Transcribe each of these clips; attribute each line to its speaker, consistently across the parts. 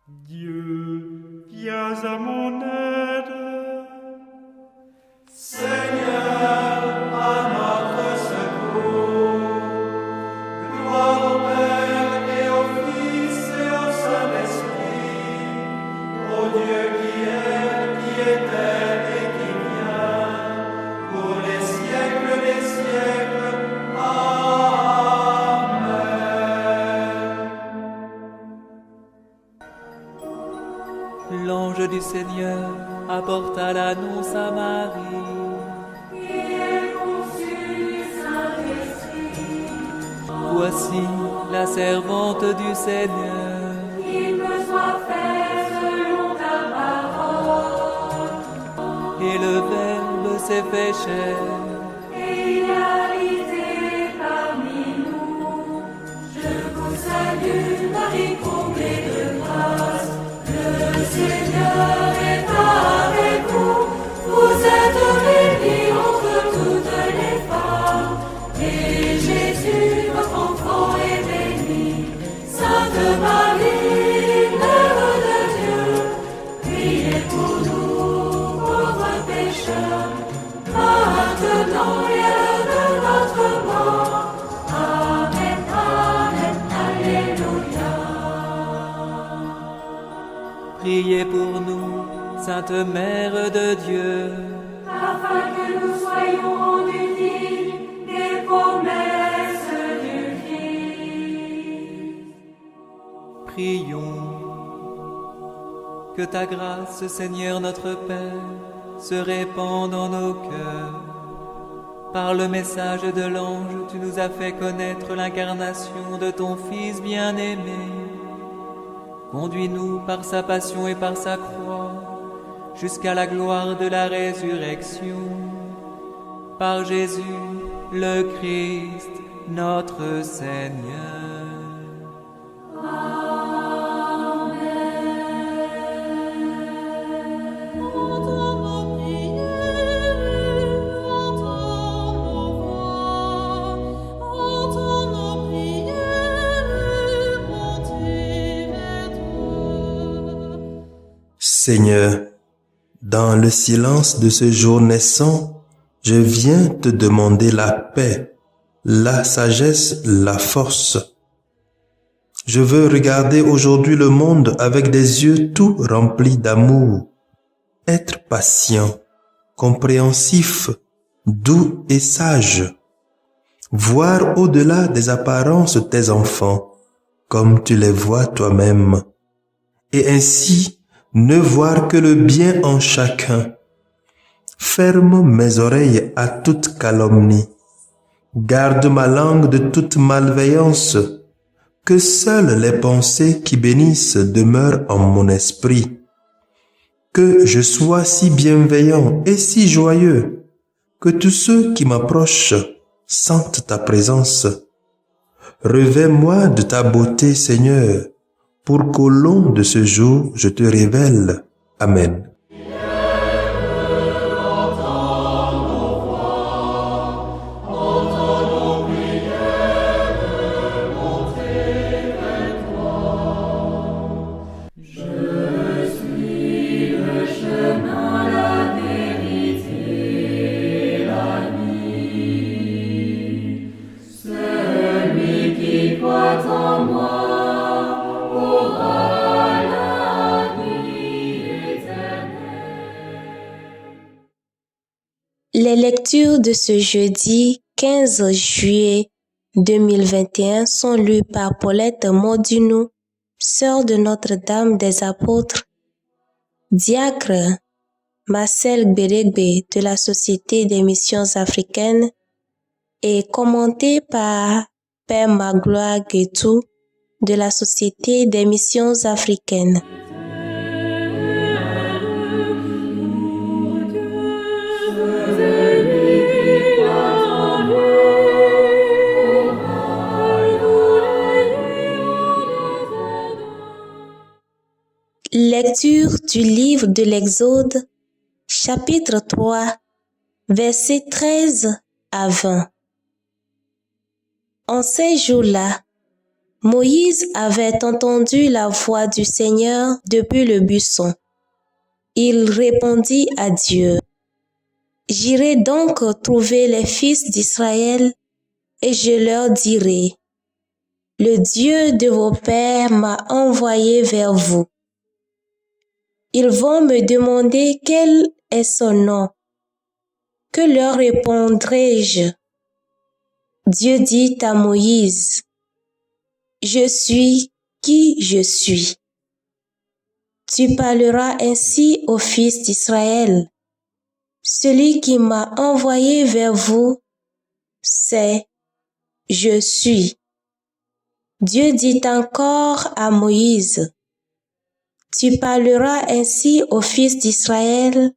Speaker 1: Dieu, viens à mon aide.
Speaker 2: Seigneur, à notre secours. Gloire au Père et au Fils et au Saint-Esprit, au Dieu qui était et qui vient, pour les siècles des siècles. Amen.
Speaker 3: L'ange du Seigneur apporta l'annonce à Marie. Voici la servante du Seigneur.
Speaker 4: Qu'il me soit fait selon ta parole.
Speaker 3: Et le Verbe s'est fait chair.
Speaker 4: Et il a habité parmi nous. Je vous salue, Marie comblée de grâce. Le Seigneur est avec vous. Vous êtes bénie entre toutes les femmes. Et Jésus, votre enfant, est béni. Sainte Marie, Mère de Dieu, priez pour nous, pauvres pécheurs, maintenant et à l'heure de notre mort. Amen, Amen, Alléluia.
Speaker 3: Priez pour nous, Sainte Mère de Dieu.
Speaker 4: Afin que nous soyons rendus dignes des promesses du Christ.
Speaker 3: Prions. Que ta grâce, Seigneur notre Père, se répande dans nos cœurs. Par le message de l'ange, tu nous as fait connaître l'incarnation de ton Fils bien-aimé. Conduis-nous par sa passion et par sa croix, jusqu'à la gloire de la résurrection. Par Jésus, le Christ, notre Seigneur.
Speaker 5: Seigneur, dans le silence de ce jour naissant, je viens te demander la paix, la sagesse, la force. Je veux regarder aujourd'hui le monde avec des yeux tout remplis d'amour, être patient, compréhensif, doux et sage, voir au-delà des apparences tes enfants, comme tu les vois toi-même, et ainsi ne voir que le bien en chacun. Ferme mes oreilles à toute calomnie. Garde ma langue de toute malveillance. Que seules les pensées qui bénissent demeurent en mon esprit. Que je sois si bienveillant et si joyeux, que tous ceux qui m'approchent sentent ta présence. Revêts-moi de ta beauté, Seigneur, pour qu'au long de ce jour, je te révèle. Amen.
Speaker 6: Les lectures de ce jeudi 15 juillet 2021 sont lues par Paulette Maudinou, sœur de Notre-Dame des Apôtres, diacre Marcel Gbérégbé de la Société des Missions Africaines et commentées par Père Magloire Guetou de la Société des Missions Africaines. Lecture du livre de l'Exode, chapitre 3, versets 13 à 20. En ces jours-là, Moïse avait entendu la voix du Seigneur depuis le buisson. Il répondit à Dieu: « J'irai donc trouver les fils d'Israël et je leur dirai: le Dieu de vos pères m'a envoyé vers vous. Ils vont me demander quel est son nom. Que leur répondrai-je? » Dieu dit à Moïse: « Je suis qui je suis. » Tu parleras ainsi aux fils d'Israël: celui qui m'a envoyé vers vous, c'est Je suis. Dieu dit encore à Moïse: « Tu parleras ainsi aux fils d'Israël: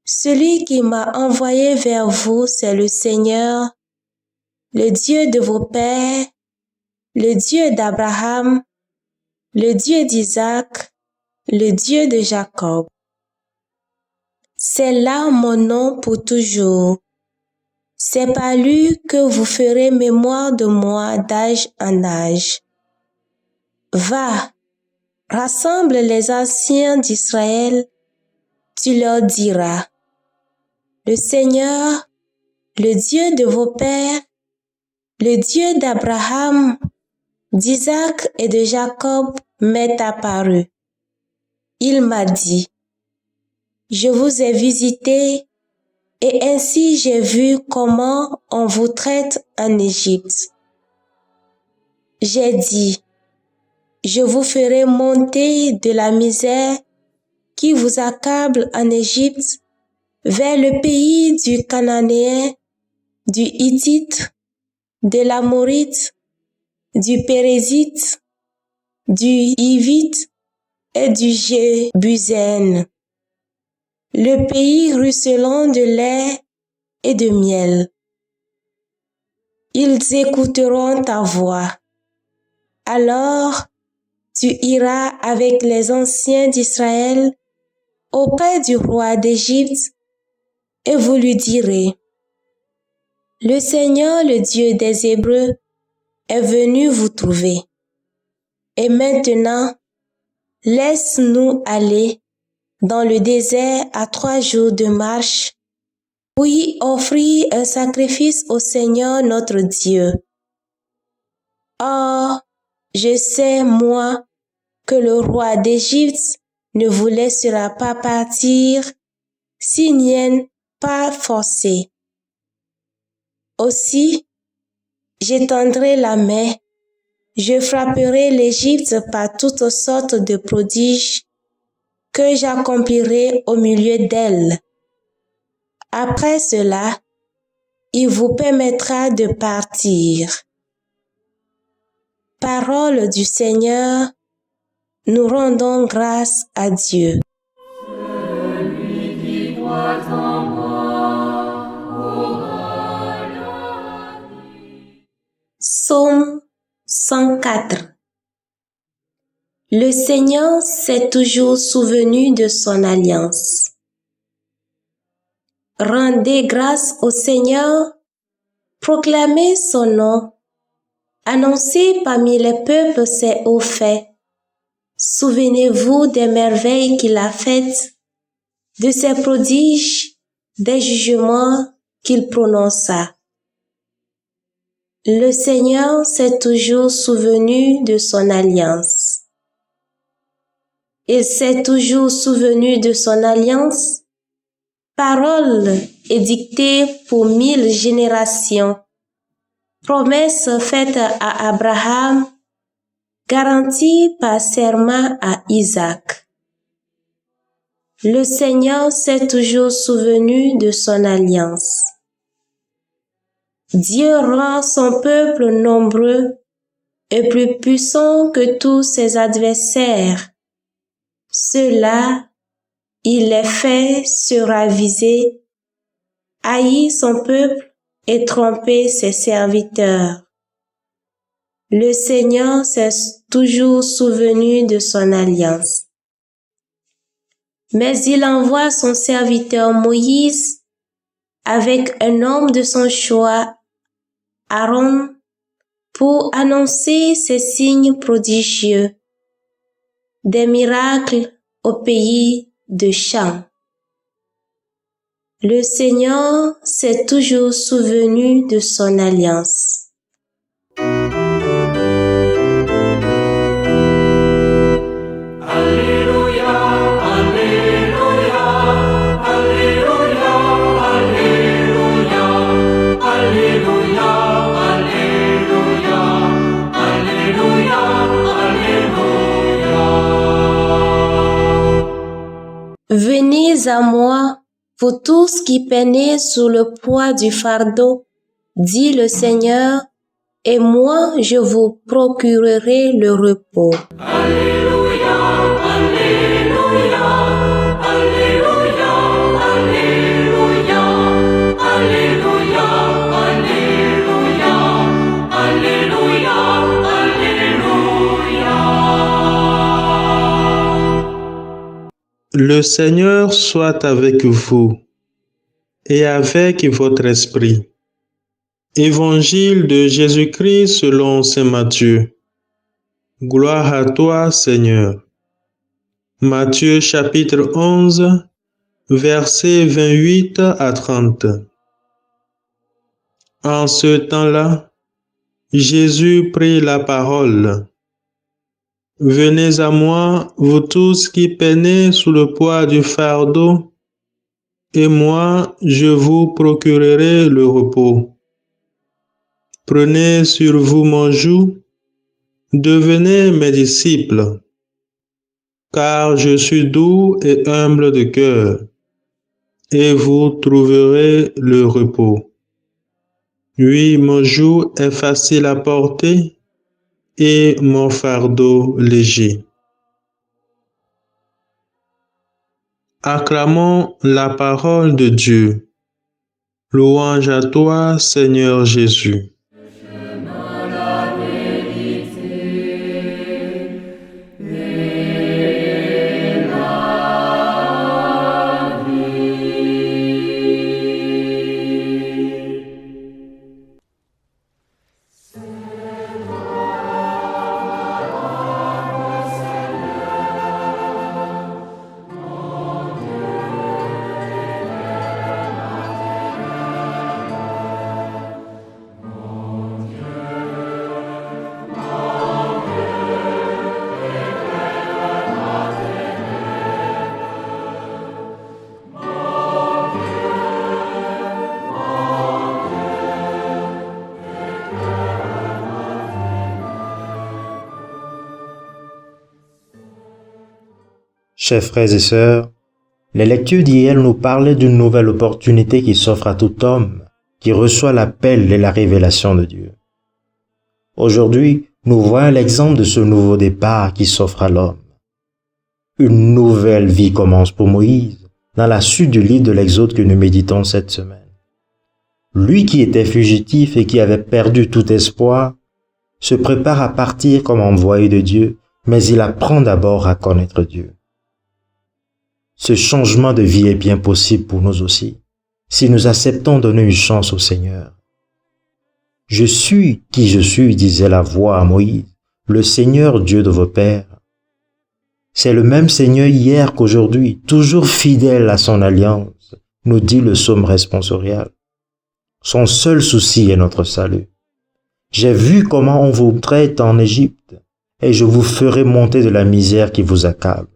Speaker 6: celui qui m'a envoyé vers vous, c'est le Seigneur, le Dieu de vos pères, le Dieu d'Abraham, le Dieu d'Isaac, le Dieu de Jacob. C'est là mon nom pour toujours. C'est par lui que vous ferez mémoire de moi d'âge en âge. Va, rassemble les anciens d'Israël, tu leur diras: le Seigneur, le Dieu de vos pères, le Dieu d'Abraham, d'Isaac et de Jacob m'est apparu. Il m'a dit: je vous ai visité et ainsi j'ai vu comment on vous traite en Égypte. J'ai dit: je vous ferai monter de la misère qui vous accable en Égypte vers le pays du Cananéen, du Hittite, de l'Amorite, du Pérézite, du Hivite et du Jébuséen, le pays ruisselant de lait et de miel. Ils écouteront ta voix. Alors tu iras avec les anciens d'Israël auprès du roi d'Égypte et vous lui direz: le Seigneur, le Dieu des Hébreux, est venu vous trouver. Et maintenant, laisse-nous aller dans le désert à 3 jours de marche pour y offrir un sacrifice au Seigneur notre Dieu. Or, je sais, moi, que le roi d'Égypte ne vous laissera pas partir s'il n'y est pas forcé. Aussi, j'étendrai la main, je frapperai l'Égypte par toutes sortes de prodiges que j'accomplirai au milieu d'elle. Après cela, il vous permettra de partir. Parole du Seigneur, nous rendons grâce à Dieu.
Speaker 4: Celui qui croit en moi aura la vie.
Speaker 6: Psaume 104. Le Seigneur s'est toujours souvenu de son alliance. Rendez grâce au Seigneur, proclamez son nom, annoncez parmi les peuples ses hauts faits. Souvenez-vous des merveilles qu'il a faites, de ses prodiges, des jugements qu'il prononça. Le Seigneur s'est toujours souvenu de son alliance. Il s'est toujours souvenu de son alliance, parole édictée pour 1000 générations, promesse faite à Abraham, garantie par serment à Isaac. Le Seigneur s'est toujours souvenu de son alliance. Dieu rend son peuple nombreux et plus puissant que tous ses adversaires. Cela, il les fait se raviser, haïr son peuple et tromper ses serviteurs. Le Seigneur s'est toujours souvenu de son alliance. Mais il envoie son serviteur Moïse avec un homme de son choix, Aaron, pour annoncer ces signes prodigieux, des miracles au pays de Cham. Le Seigneur s'est toujours souvenu de son alliance. Venez à moi, vous tous qui peinez sous le poids du fardeau, dit le Seigneur, et moi je vous procurerai le repos.
Speaker 2: Alléluia, Alléluia, Alléluia, Alléluia, Alléluia, Alléluia, Alléluia, Alléluia.
Speaker 5: Le Seigneur soit avec vous et avec votre esprit. Évangile de Jésus-Christ selon saint Matthieu. Gloire à toi, Seigneur. Matthieu chapitre 11, versets 28 à 30. En ce temps-là, Jésus prit la parole. Venez à moi, vous tous qui peinez sous le poids du fardeau, et moi je vous procurerai le repos. Prenez sur vous mon joug, devenez mes disciples, car je suis doux et humble de cœur, et vous trouverez le repos. Oui, mon joug est facile à porter, et mon fardeau léger. Acclamons la parole de Dieu. Louange à toi, Seigneur Jésus.
Speaker 7: Chers frères et sœurs, les lectures d'hier nous parlaient d'une nouvelle opportunité qui s'offre à tout homme qui reçoit l'appel et la révélation de Dieu. Aujourd'hui, nous voyons l'exemple de ce nouveau départ qui s'offre à l'homme. Une nouvelle vie commence pour Moïse dans la suite du livre de l'Exode que nous méditons cette semaine. Lui qui était fugitif et qui avait perdu tout espoir, se prépare à partir comme envoyé de Dieu, mais il apprend d'abord à connaître Dieu. Ce changement de vie est bien possible pour nous aussi, si nous acceptons de donner une chance au Seigneur. Je suis qui je suis, disait la voix à Moïse, le Seigneur Dieu de vos pères. C'est le même Seigneur hier qu'aujourd'hui, toujours fidèle à son alliance, nous dit le psaume responsorial. Son seul souci est notre salut. J'ai vu comment on vous traite en Égypte, et je vous ferai monter de la misère qui vous accable.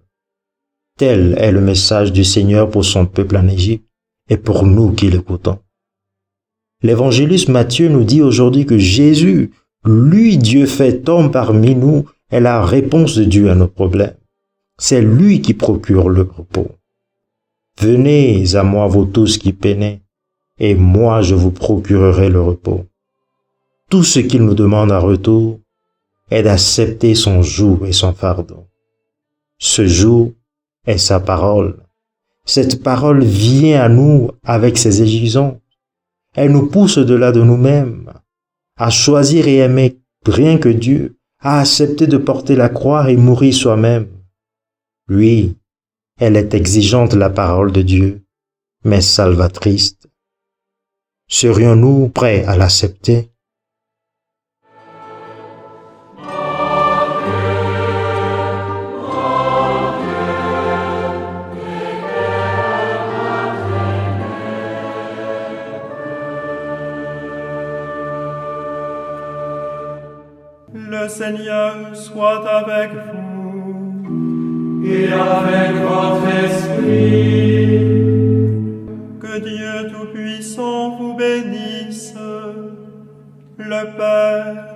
Speaker 7: Tel est le message du Seigneur pour son peuple en Égypte et pour nous qui l'écoutons. L'évangéliste Matthieu nous dit aujourd'hui que Jésus, lui Dieu fait homme parmi nous, est la réponse de Dieu à nos problèmes. C'est lui qui procure le repos. Venez à moi vous tous qui peinez, et moi je vous procurerai le repos. Tout ce qu'il nous demande en retour est d'accepter son joug et son fardeau. Ce joug est sa parole. Cette parole vient à nous avec ses exigences. Elle nous pousse au-delà de nous-mêmes, à choisir et aimer rien que Dieu, à accepter de porter la croix et mourir soi-même. Oui, elle est exigeante la parole de Dieu, mais salvatrice. Serions-nous prêts à l'accepter?
Speaker 1: Seigneur soit avec vous.
Speaker 2: Et avec votre esprit.
Speaker 1: Que Dieu Tout-Puissant vous bénisse, le Père,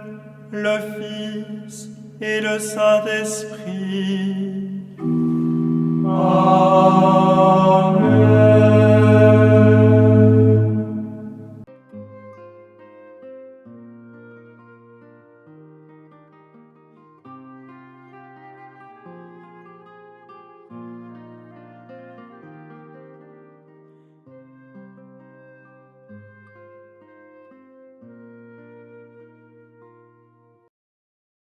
Speaker 1: le Fils et le Saint-Esprit.